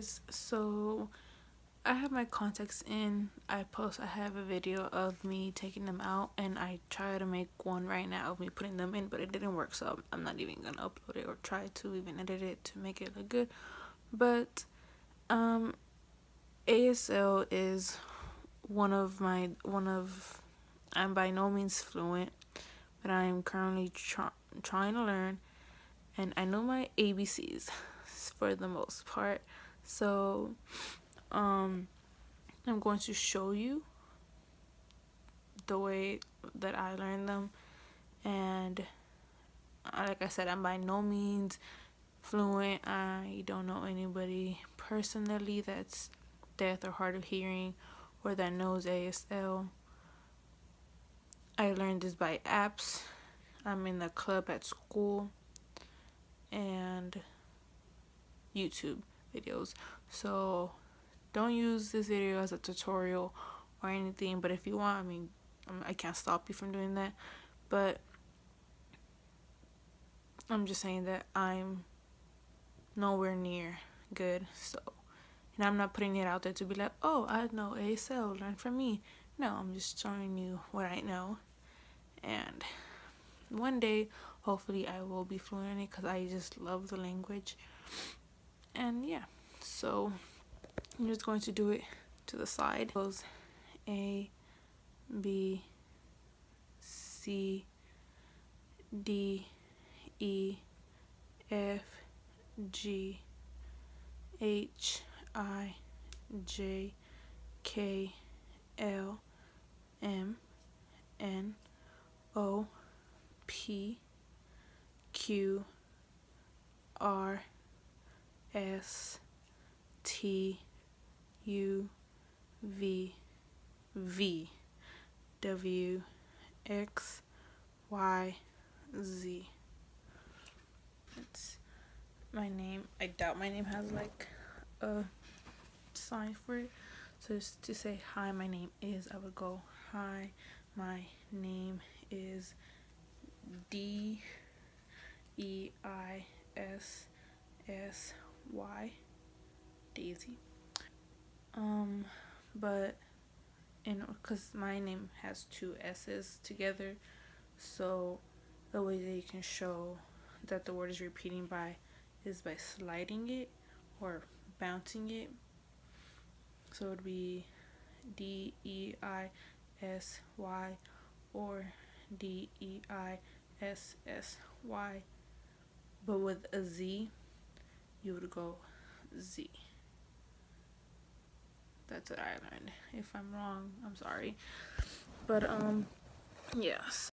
guys, so I have my contacts in. I have a video of me taking them out, and I try to make one right now of me putting them in, but it didn't work, so I'm not even gonna upload it or try to even edit it to make it look good. But ASL is I'm by no means fluent, but I am currently trying to learn, and I know my ABCs for the most part. So I'm going to show you the way that I learned them, and like I said, I'm by no means fluent. I don't know anybody personally that's deaf or hard of hearing or that knows ASL. I learned this by apps. I'm in the club at school and YouTube videos. So don't use this video as a tutorial or anything, but if you want, I can't stop you from doing that, but I'm just saying that I'm nowhere near good. So, and I'm not putting it out there to be like, oh, I know ASL, learn from me. No, I'm just showing you what I know, and one day hopefully I will be fluent in it because I just love the language. And yeah, so I'm just going to do it to the side. It goes A, B, C, D, E, F, G, H, I, J, K, L, M, N, O, P, Q, R, S, T, U, V, W, X, Y, Z. It's my name. I doubt my name has like a sign for it. So just to say hi, my name is, I would go, hi, my name is DEISSY, Daisy. But because my name has two S's together, so the way that you can show that the word is repeating is by sliding it or bouncing it. So it would be DEISY or DEISSY, but with a Z you would go Z. That's what I learned. If I'm wrong, I'm sorry. But yes.